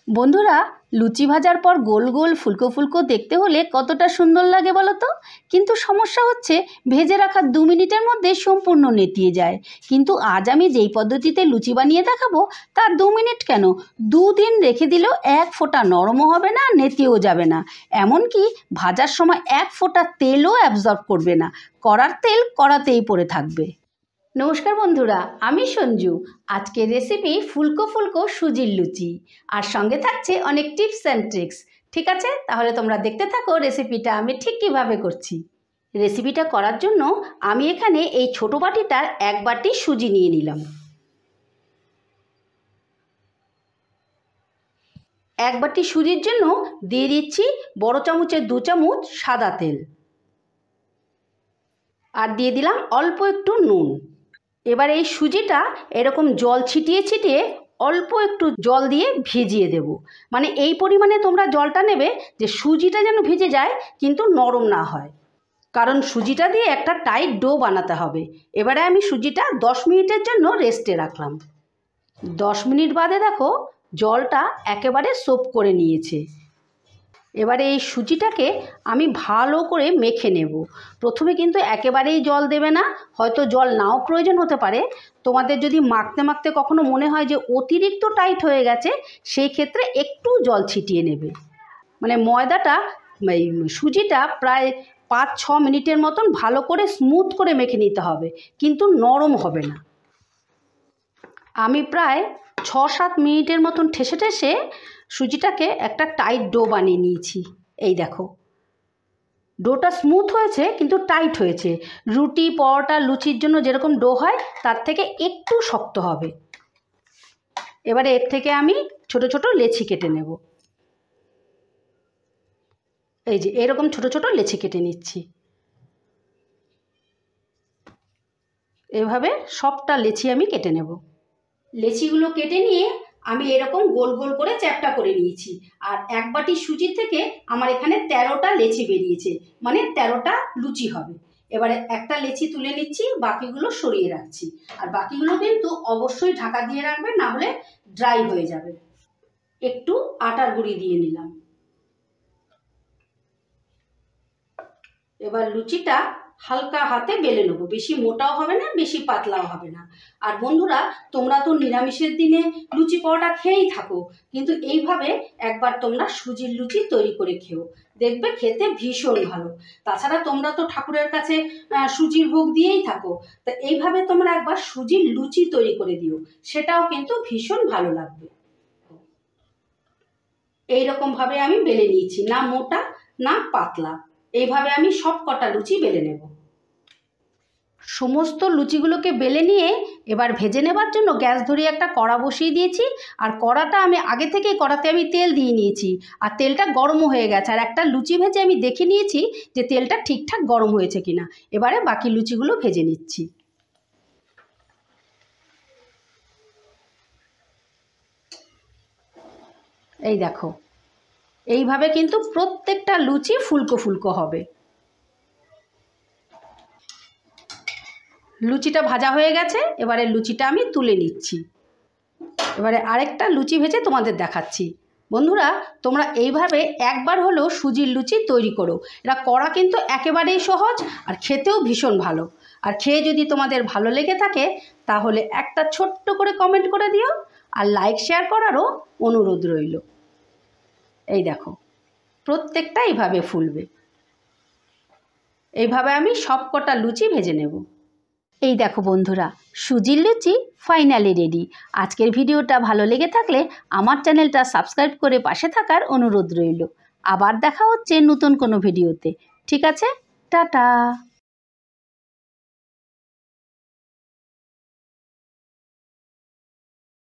বন্ধুরা, লুচি ভাজার পর গোল গোল ফুলকো ফুলকো দেখতে হলে কতটা সুন্দর লাগে বলো তো। কিন্তু সমস্যা হচ্ছে ভেজে রাখা 2 মিনিটের মধ্যে সম্পূর্ণ নেতিয়ে যায়। কিন্তু আজ আমি যেই পদ্ধতিতে লুচি বানিয়ে দেখাবো তার 2 মিনিট কেন, 2 দিন রেখে দিলেও এক ফোঁটা নরমও হবে না, নেতিয়েও যাবে না। এমনকি ভাজার সময় এক ফোঁটা তেলও অ্যাবজর্ব করবে না, কড়ার তেল কড়াতেই পড়ে থাকবে। নমস্কার বন্ধুরা, আমি সঞ্জু। আজকের রেসিপি ফুলকো ফুলকো সুজির লুচি, আর সঙ্গে থাকছে অনেক টিপস অ্যান্ড ট্রিক্স। ঠিক আছে, তাহলে তোমরা দেখতে থাকো রেসিপিটা আমি ঠিক কীভাবে করছি। রেসিপিটা করার জন্য আমি এখানে এই ছোটো বাটিটার 1 বাটি সুজি নিয়ে নিলাম। 1 বাটি সুজির জন্য দিয়ে দিচ্ছি বড় চামচের 2 চামচ সাদা তেল, আর দিয়ে দিলাম অল্প একটু নুন। এবার এই সুজিটা এরকম জল ছিটিয়ে ছিটিয়ে অল্প একটু জল দিয়ে ভিজিয়ে দেব। মানে এই পরিমাণে তোমরা জলটা নেবে যে সুজিটা যেন ভিজে যায় কিন্তু নরম না হয়, কারণ সুজিটা দিয়ে একটা টাইট ডো বানাতে হবে। এবারে আমি সুজিটা 10 মিনিটের জন্য রেস্টে রাখলাম। 10 মিনিট বাদে দেখো জলটা একেবারে সোপ করে নিয়েছে। এবারে এই সুজিটাকে আমি ভালো করে মেখে নেব। প্রথমে কিন্তু একেবারেই জল দেবে না, হয়তো জল নাও প্রয়োজন হতে পারে। তোমাদের যদি মাখতে মাখতে কখনো মনে হয় যে অতিরিক্ত টাইট হয়ে গেছে, সেই ক্ষেত্রে একটু জল ছিটিয়ে নেবে। মানে ময়দাটা এই সুজিটা প্রায় 5-6 মিনিটের মতন ভালো করে স্মুথ করে মেখে নিতে হবে, কিন্তু নরম হবে না। আমি প্রায় 6-7 মিনিটের মতন ঠেসে ঠেসে সুজিটাকে একটা টাইট ডো বানিয়ে নিয়েছি। এই দেখো ডোটা স্মুথ হয়েছে কিন্তু টাইট হয়েছে। রুটি, পরোটা, লুচির জন্য যেরকম ডো হয় তার থেকে একটু শক্ত হবে। এবারে এর থেকে আমি ছোট ছোট লেচি কেটে নেব। এই যে এরকম ছোট ছোট লেচি কেটে নিচ্ছি। এভাবে সবটা লেচি আমি কেটে নেব। লেচিগুলো কেটে নিয়ে আমি এরকম গোল গোল করে চ্যাপ্টা করে নিয়েছি। আর 1 বাটি সুজি থেকে আমার এখানে 13টা লেচি বেরিয়েছে, মানে 13টা লুচি হবে। এবারে একটা লেচি তুলে নিচ্ছি, বাকিগুলো সরিয়ে রাখছি। আর বাকিগুলো কিন্তু অবশ্যই ঢাকা দিয়ে রাখবে, না হলে ড্রাই হয়ে যাবে। একটু আটার গুঁড়ি দিয়ে নিলাম। এবার লুচিটা হালকা হাতে বেলে নেবো, বেশি মোটাও হবে না, বেশি পাতলাও হবে না। আর বন্ধুরা, তোমরা তো নিরামিষের দিনে লুচি পরোটা খেয়েই থাকো, কিন্তু এইভাবে একবার তোমরা সুজির লুচি তৈরি করে খেও, দেখবে খেতে ভীষণ ভালো। তাছাড়া তোমরা তো ঠাকুরের কাছে সুজির ভোগ দিয়েই থাকো, তা এইভাবে তোমরা একবার সুজির লুচি তৈরি করে দিও, সেটাও কিন্তু ভীষণ ভালো লাগবে। এইরকমভাবে আমি বেলে নিয়েছি, না মোটা না পাতলা। এইভাবে আমি সব কটা লুচি বেলে নেব। সমস্ত লুচিগুলোকে বেলে নিয়ে এবার ভেজে নেবার জন্য গ্যাস ধরিয়ে একটা কড়া বসিয়ে দিয়েছি। আর কড়াটা আমি আগে থেকেই কড়াতে আমি তেল দিয়ে নিয়েছি, আর তেলটা গরমও হয়ে গেছে। আর একটা লুচি ভেজে আমি দেখে নিয়েছি যে তেলটা ঠিকঠাক গরম হয়েছে কিনা। এবারে বাকি লুচিগুলো ভেজে নিচ্ছি। এই দেখো এইভাবে কিন্তু প্রত্যেকটা লুচি ফুলকো ফুলকো হবে। লুচিটা ভাজা হয়ে গেছে, এবারে লুচিটা আমি তুলে নিচ্ছি। এবারে আরেকটা লুচি ভেজে তোমাদের দেখাচ্ছি। বন্ধুরা, তোমরা এইভাবে একবার হলেও সুজির লুচি তৈরি করো। এটা করা কিন্তু একেবারেই সহজ, আর খেতেও ভীষণ ভালো। আর খেয়ে যদি তোমাদের ভালো লেগে থাকে তাহলে একটা ছোট্ট করে কমেন্ট করে দিও, আর লাইক শেয়ার করারও অনুরোধ রইল। এই দেখো প্রত্যেকটা এইভাবে ফুলবে। এইভাবে আমি সব কটা লুচি ভেজে নেব। এই দেখো বন্ধুরা, সুজির লুচি ফাইনালি রেডি। আজকের ভিডিওটা ভালো লেগে থাকলে আমার চ্যানেলটা সাবস্ক্রাইব করে পাশে থাকার অনুরোধ রইল। আবার দেখা হচ্ছে নতুন কোনো ভিডিওতে। ঠিক আছে, টাটা।